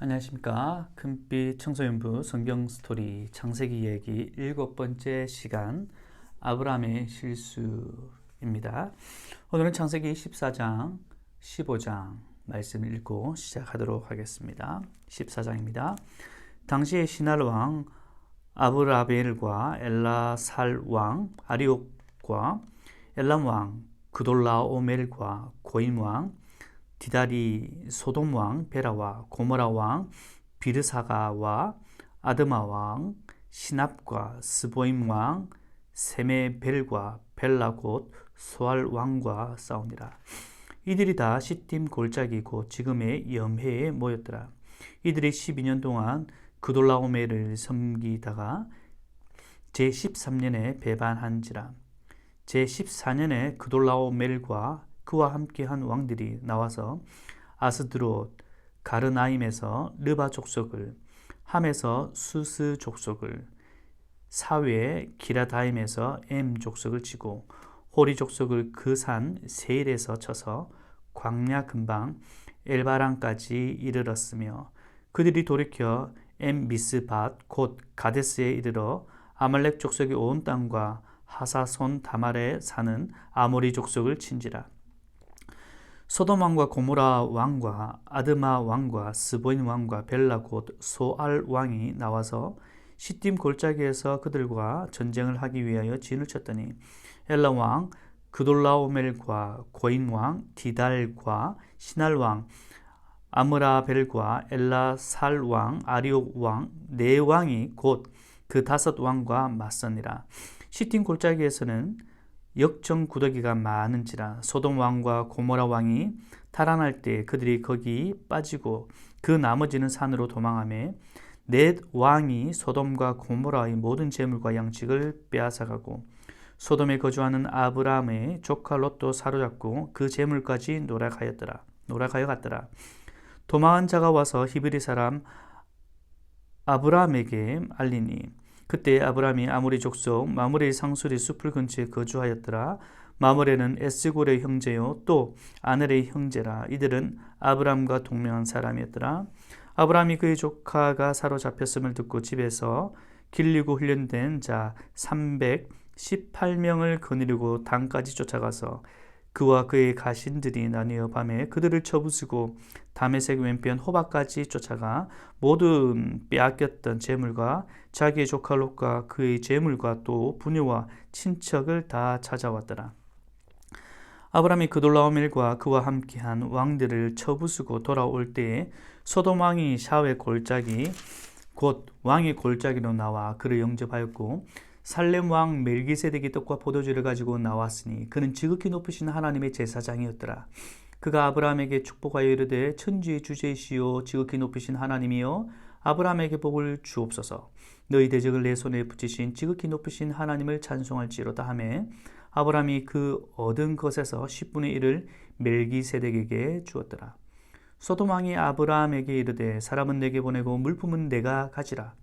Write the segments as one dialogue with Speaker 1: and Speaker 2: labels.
Speaker 1: 안녕하십니까. 금빛 청소년부 성경 스토리 창세기 이야기 7번째 시간 아브라함의 실수입니다. 오늘은 창세기 14장, 15장 말씀을 읽고 시작하도록 하겠습니다. 14장입니다. 당시의 시날 왕 아브라벨과 엘라살 왕 아리옥과 엘람 왕 그돌라오멜과 고임 왕 디다리 소돔 왕 베라와 고모라 왕 비르사가와 아드마 왕 시납과 스보임 왕 세메벨과 벨라 곧 소알 왕과 싸우니라. 이들이 다 시딤 골짜기 곧 지금의 염해에 모였더라. 이들이 12년 동안 그돌라오멜을 섬기다가 제13년에 배반한지라. 제14년에 그돌라오멜과 그와 함께한 왕들이 나와서 아스드롯 가르나임에서 르바 족속을, 함에서 수스 족속을, 사외 기라다임에서 엠 족속을 치고 호리 족속을 그 산 세일에서 쳐서 광야 근방 엘바랑까지 이르렀으며 그들이 돌이켜 엠 미스밭 곧 가데스에 이르러 아말렉 족속의 온 땅과 하사손 다말에 사는 아모리 족속을 친지라. 소돔 왕과 고모라 왕과 아드마 왕과 스보임 왕과 벨라 곧 소알 왕이 나와서 시딤 골짜기에서 그들과 전쟁을 하기 위하여 진을 쳤더니 엘람 왕 그돌라오멜과 고임 왕 디달과 시날 왕 아므라벨과 엘라살 왕 아리옥 왕 네 왕이 곧 그 5 왕과 맞서니라. 시딤 골짜기에서는 역정구더기가 많은지라. 소돔 왕과 고모라 왕이 탈환할 때 그들이 거기 빠지고 그 나머지는 산으로 도망하며 넷 왕이 소돔과 고모라의 모든 재물과 양식을 빼앗아가고 소돔에 거주하는 아브라함의 조카 롯도 사로잡고 그 재물까지 노략하여 갔더라. 도망한 자가 와서 히브리 사람 아브라함에게 알리니 그때 아브라함이 아모리 족속 마므레의 상수리 숲을 근처에 거주하였더라. 마므레는 에스골의 형제요 또 아넬의 형제라. 이들은 아브라함과 동명한 사람이었더라. 아브라함이 그의 조카가 사로잡혔음을 듣고 집에서 길리고 훈련된 자 318명을 거느리고 단까지 쫓아가서 그와 그의 가신들이 나뉘어 밤에 그들을 쳐부수고 다메섹 왼편 호박까지 쫓아가 모든 빼앗겼던 재물과 자기의 조카 롯과 그의 재물과 또 부녀와 친척을 다 찾아왔더라. 아브라함이 그돌라오멜과 그와 함께한 왕들을 쳐부수고 돌아올 때에 소돔 왕이 샤웨 골짜기 곧 왕의 골짜기로 나와 그를 영접하였고 살렘 왕 멜기세덱이 떡과 포도주를 가지고 나왔으니 그는 지극히 높으신 하나님의 제사장이었더라. 그가 아브라함에게 축복하여 이르되 천지의 주제이시오 지극히 높으신 하나님이여 아브라함에게 복을 주옵소서. 너희 대적을 내 손에 붙이신 지극히 높으신 하나님을 찬송할지로다 하매 아브라함이 그 얻은 것에서 10분의 1을 멜기세덱에게 주었더라. 소돔 왕이 아브라함에게 이르되 사람은 내게 보내고 물품은 내가 가지라.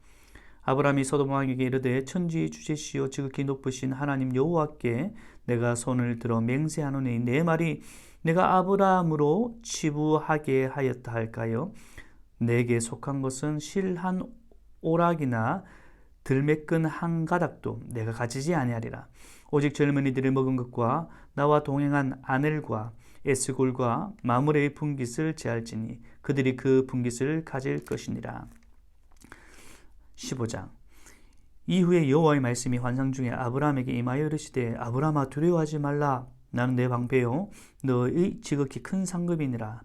Speaker 1: 아브라함이 소돔 왕에게 이르되 천지의 주제시오 지극히 높으신 하나님 여호와께 내가 손을 들어 맹세하노니 내 말이 내가 아브라함으로 치부하게 하였다 할까요? 내게 속한 것은 실 한 오락이나 들매끈 한 가닥도 내가 가지지 아니하리라. 오직 젊은이들을 먹은 것과 나와 동행한 아넬과 에스골과 마므레의 분깃을 제할지니 그들이 그 분깃을 가질 것이니라. 15장. 이후에 여호와의 말씀이 환상 중에 아브라함에게 임하여 이르시되 아브라함아 두려워하지 말라. 나는 내 방패요 너의 지극히 큰 상급이니라.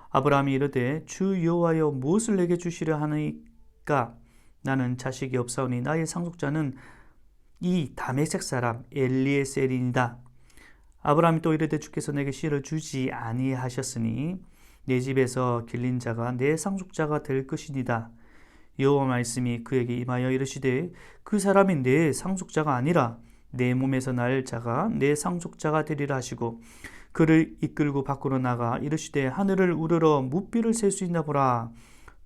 Speaker 1: 아브라함이 이르되 주 여호와여 무엇을 내게 주시려 하니까 나는 자식이 없사오니 나의 상속자는 이 다메섹 사람 엘리에셀이니이다. 아브라함이 또 이르되 주께서 내게 씨를 주지 아니하셨으니 내 집에서 길린 자가 내 상속자가 될 것이니이다. 여호와 말씀이 그에게 임하여 이르시되 그 사람이 내 상속자가 아니라 내 몸에서 날 자가 내 상속자가 되리라 하시고 그를 이끌고 밖으로 나가 이르시되 하늘을 우러러 무비를 셀 수 있나 보라.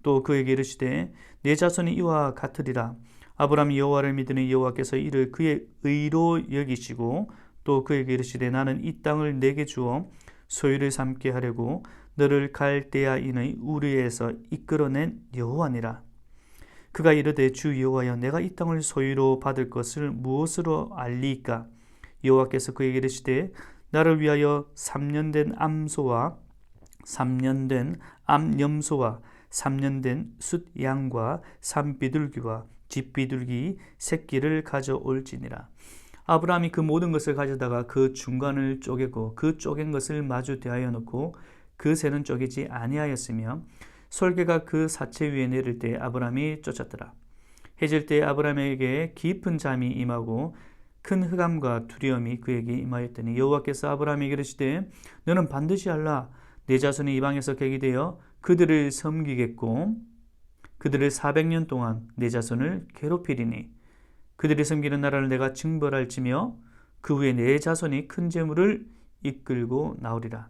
Speaker 1: 또 그에게 이르시되 내 자손이 이와 같으리라. 아브라함이 여호와를 믿으니 여호와께서 이를 그의 의로 여기시고 또 그에게 이르시되 나는 이 땅을 내게 주어 소유를 삼게 하려고 너를 갈대아인의 우르에서 이끌어낸 여호와니라. 그가 이르되 주 여호와여 내가 이 땅을 소유로 받을 것을 무엇으로 알리이까? 여호와께서 그에게 이르시되 나를 위하여 3년 된 암소와 3년 된 암염소와 3년 된 숫양과 산비둘기와 집비둘기 새끼를 가져올지니라. 아브라함이 그 모든 것을 가져다가 그 중간을 쪼개고 그 쪼갠 것을 마주 대하여 놓고 그 새는 쪼개지 아니하였으며 솔개가 그 사체 위에 내릴 때 아브라함이 쫓았더라. 해질 때 아브라함에게 깊은 잠이 임하고 큰 흑암과 두려움이 그에게 임하였더니 여호와께서 아브라함에게 이르시되 너는 반드시 알라. 내 자손이 이방에서 객이 되어 그들을 섬기겠고 그들을 400년 동안 내 자손을 괴롭히리니 그들이 섬기는 나라를 내가 징벌할지며 그 후에 내 자손이 큰 재물을 이끌고 나오리라.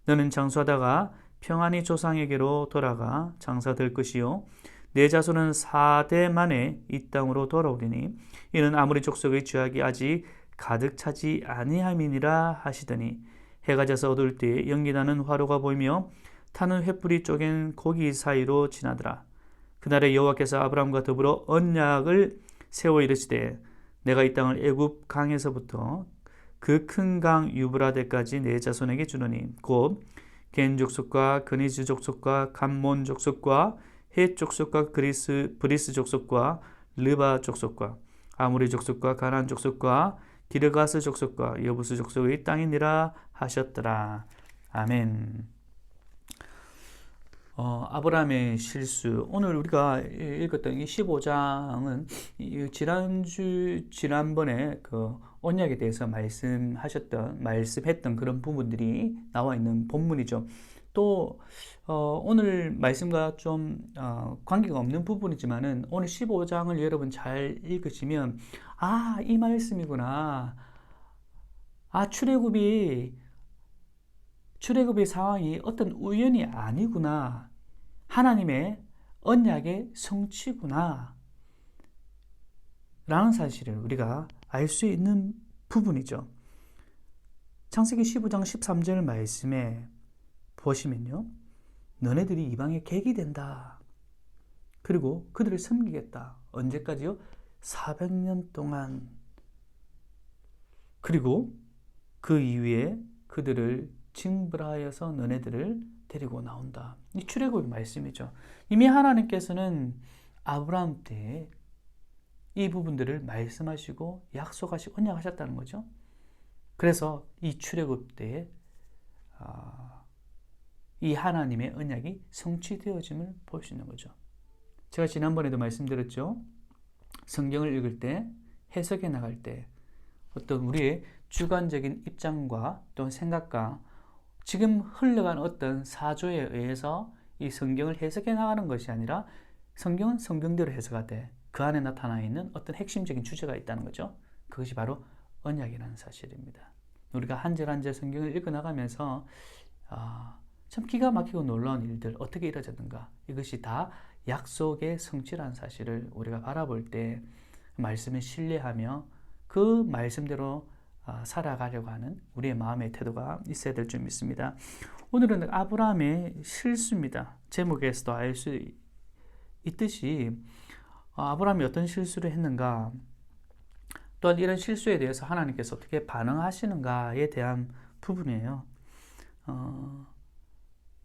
Speaker 1: 너는 장수하다가 평안히 조상에게로 돌아가 장사될 것이요 내 자손은 4대 만에 이 땅으로 돌아오리니 이는 아무리 족속의 죄악이 아직 가득 차지 아니함이니라 하시더니 해가 져서 어두울 때 연기나는 화로가 보이며 타는 횃불이 쪼갠 고기 사이로 지나더라. 그날에 여호와께서 아브라함과 더불어 언약을 세워 이르시되 내가 이 땅을 애굽 강에서부터 그 큰 강 유브라데까지 내 자손에게 주노니 곧 겐 족속과 그니즈 족속과 감몬 족속과 헷 족속과 브리스 족속과 르바 족속과 아모리 족속과 가나안 족속과 기르가스 족속과 여부스 족속의 땅이니라 하셨더라. 아멘. 아브라함의 실수. 오늘 우리가 읽었던 이 15장은 지난번에 그 언약에 대해서 말씀했던 그런 부분들이 나와 있는 본문이죠. 또 오늘 말씀과 좀 관계가 없는 부분이지만은 오늘 15장을 여러분 잘 읽으시면 이 말씀이구나. 출애굽의 상황이 어떤 우연이 아니구나. 하나님의 언약의 성취구나. 라는 사실을 우리가 알 수 있는 부분이죠. 창세기 15장 13절 말씀에 보시면요. 너네들이 이방의 객이 된다. 그리고 그들을 섬기겠다. 언제까지요? 400년 동안. 그리고 그 이후에 그들을 징벌하여서 너네들을 데리고 나온다. 이 출애굽의 말씀이죠. 이미 하나님께서는 아브라함 때 이 부분들을 말씀하시고 약속하시고 언약하셨다는 거죠. 그래서 이 출애굽 때 이 하나님의 언약이 성취되어짐을 볼 수 있는 거죠. 제가 지난번에도 말씀드렸죠. 성경을 읽을 때, 해석해 나갈 때 어떤 우리의 주관적인 입장과 또는 생각과 지금 흘러간 어떤 사조에 의해서 이 성경을 해석해 나가는 것이 아니라 성경은 성경대로 해석하되 그 안에 나타나 있는 어떤 핵심적인 주제가 있다는 거죠. 그것이 바로 언약이라는 사실입니다. 우리가 한 절 한 절 성경을 읽어나가면서 참 기가 막히고 놀라운 일들 어떻게 이루어졌는가, 이것이 다 약속의 성취라는 사실을 우리가 바라볼 때 말씀을 신뢰하며 그 말씀대로 살아가려고 하는 우리의 마음의 태도가 있어야 될 줄 믿습니다. 오늘은 아브라함의 실수입니다. 제목에서도 알 수 있듯이 아브라함이 어떤 실수를 했는가, 또한 이런 실수에 대해서 하나님께서 어떻게 반응하시는가에 대한 부분이에요.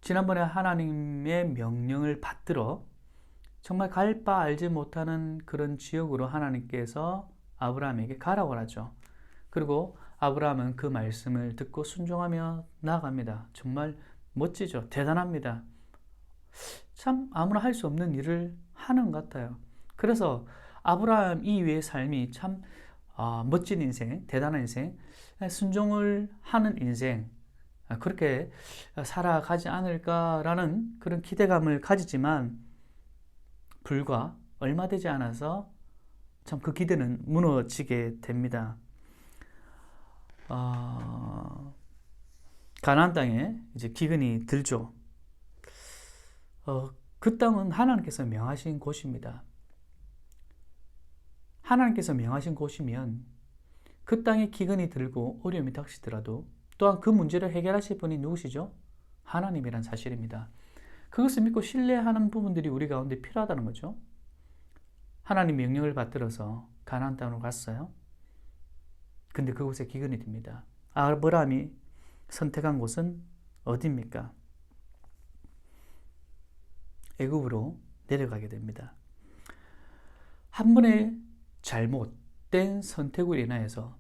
Speaker 1: 지난번에 하나님의 명령을 받들어 정말 갈 바 알지 못하는 그런 지역으로 하나님께서 아브라함에게 가라고 하죠. 그리고 아브라함은 그 말씀을 듣고 순종하며 나아갑니다. 정말 멋지죠. 대단합니다. 참 아무나 할 수 없는 일을 하는 것 같아요. 그래서 아브라함 이후의 삶이 참 멋진 인생, 대단한 인생, 순종을 하는 인생, 그렇게 살아가지 않을까라는 그런 기대감을 가지지만 불과 얼마 되지 않아서 참 그 기대는 무너지게 됩니다. 가나안 땅에 이제 기근이 들죠. 그 땅은 하나님께서 명하신 곳입니다. 하나님께서 명하신 곳이면 그 땅에 기근이 들고 어려움이 닥치더라도 또한 그 문제를 해결하실 분이 누구시죠? 하나님이란 사실입니다. 그것을 믿고 신뢰하는 부분들이 우리 가운데 필요하다는 거죠. 하나님 명령을 받들어서 가나안 땅으로 갔어요. 근데 그곳에 기근이 듭니다. 아브라함이 선택한 곳은 어디입니까? 애굽으로 내려가게 됩니다. 한 번의 잘못된 선택으로 인하여서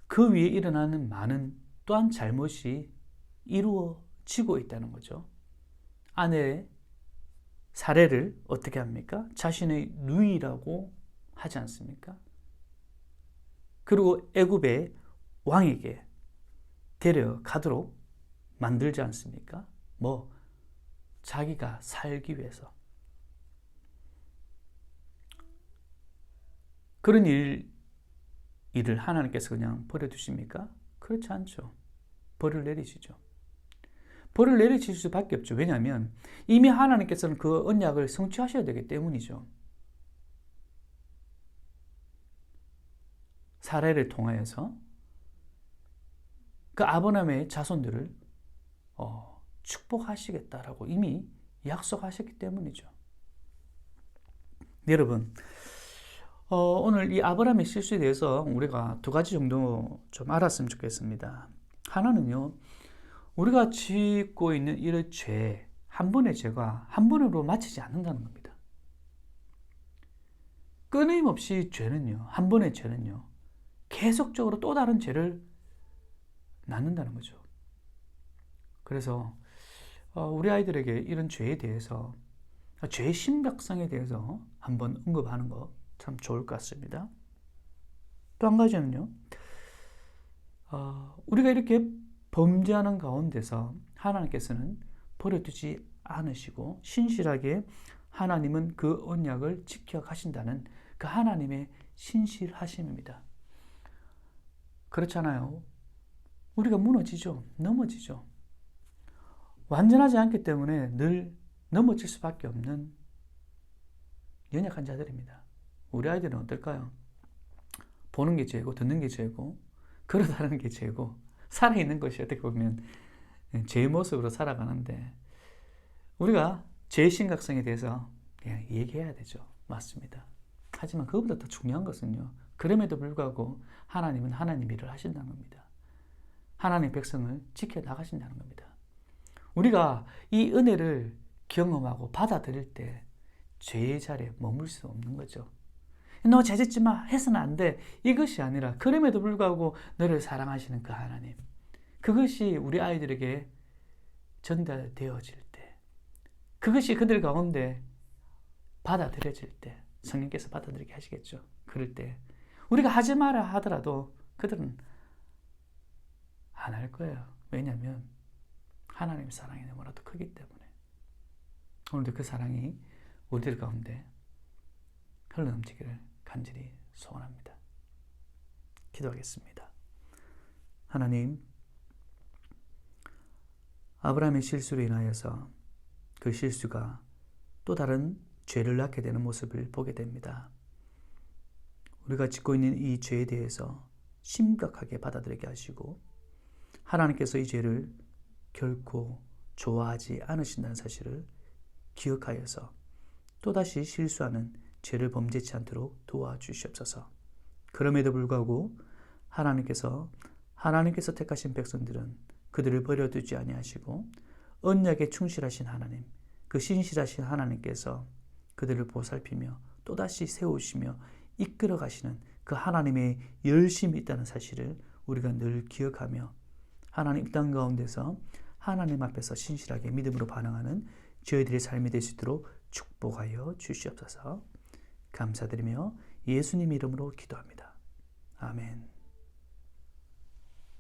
Speaker 1: 그 위에 일어나는 많은 또한 잘못이 이루어지고 있다는 거죠. 아내의 사례를 어떻게 합니까? 자신의 누이라고 하지 않습니까? 그리고 애굽의 왕에게 데려가도록 만들지 않습니까? 자기가 살기 위해서. 그런 일을 하나님께서 그냥 버려두십니까? 그렇지 않죠. 벌을 내리시죠. 벌을 내리실 수밖에 없죠. 왜냐하면 이미 하나님께서는 그 언약을 성취하셔야 되기 때문이죠. 사례를 통하여서 그 아브라함의 자손들을 축복하시겠다라고 이미 약속하셨기 때문이죠. 여러분, 오늘 이 아브라함의 실수에 대해서 우리가 두 가지 정도 좀 알았으면 좋겠습니다. 하나는요, 우리가 짓고 있는 이런 죄, 한 번의 죄가 한 번으로 마치지 않는다는 겁니다. 끊임없이 죄는요, 한 번의 죄는요, 계속적으로 또 다른 죄를 낳는다는 거죠. 그래서 우리 아이들에게 이런 죄에 대해서, 죄의 심각성에 대해서 한번 언급하는 거 참 좋을 것 같습니다. 또 한 가지는요, 우리가 이렇게 범죄하는 가운데서 하나님께서는 버려두지 않으시고 신실하게 하나님은 그 언약을 지켜가신다는 그 하나님의 신실하심입니다. 그렇잖아요. 우리가 무너지죠. 넘어지죠. 완전하지 않기 때문에 늘 넘어질 수밖에 없는 연약한 자들입니다. 우리 아이들은 어떨까요? 보는 게 죄고 듣는 게 죄고 걸어다니는 게 죄고 살아있는 것이 어떻게 보면 죄의 모습으로 살아가는데 우리가 죄의 심각성에 대해서 얘기해야 되죠. 맞습니다. 하지만 그것보다 더 중요한 것은요, 그럼에도 불구하고 하나님은 하나님 일을 하신다는 겁니다. 하나님 백성을 지켜나가신다는 겁니다. 우리가 이 은혜를 경험하고 받아들일 때 죄의 자리에 머물 수 없는 거죠. 너 죄짓지 마 해서는 안 돼, 이것이 아니라 그럼에도 불구하고 너를 사랑하시는 그 하나님, 그것이 우리 아이들에게 전달되어질 때, 그것이 그들 가운데 받아들여질 때 성령께서 받아들이게 하시겠죠. 그럴 때 우리가 하지 마라 하더라도 그들은 안 할 거예요. 왜냐하면 하나님의 사랑이 너무나도 크기 때문에. 오늘도 그 사랑이 우리들 가운데 흘러넘치기를 간절히 소원합니다. 기도하겠습니다. 하나님, 아브라함의 실수로 인하여서 그 실수가 또 다른 죄를 낳게 되는 모습을 보게 됩니다. 우리가 짓고 있는 이 죄에 대해서 심각하게 받아들이게 하시고 하나님께서 이 죄를 결코 좋아하지 않으신다는 사실을 기억하여서 또다시 실수하는 죄를 범죄치 않도록 도와주시옵소서. 그럼에도 불구하고 하나님께서 택하신 백성들은 그들을 버려두지 아니하시고 언약에 충실하신 하나님, 그 신실하신 하나님께서 그들을 보살피며 또다시 세우시며 이끌어 가시는 그 하나님의 열심이 있다는 사실을 우리가 늘 기억하며 하나님 땅 가운데서 하나님 앞에서 신실하게 믿음으로 반응하는 저희들의 삶이 될 수 있도록 축복하여 주시옵소서. 감사드리며 예수님 이름으로 기도합니다. 아멘.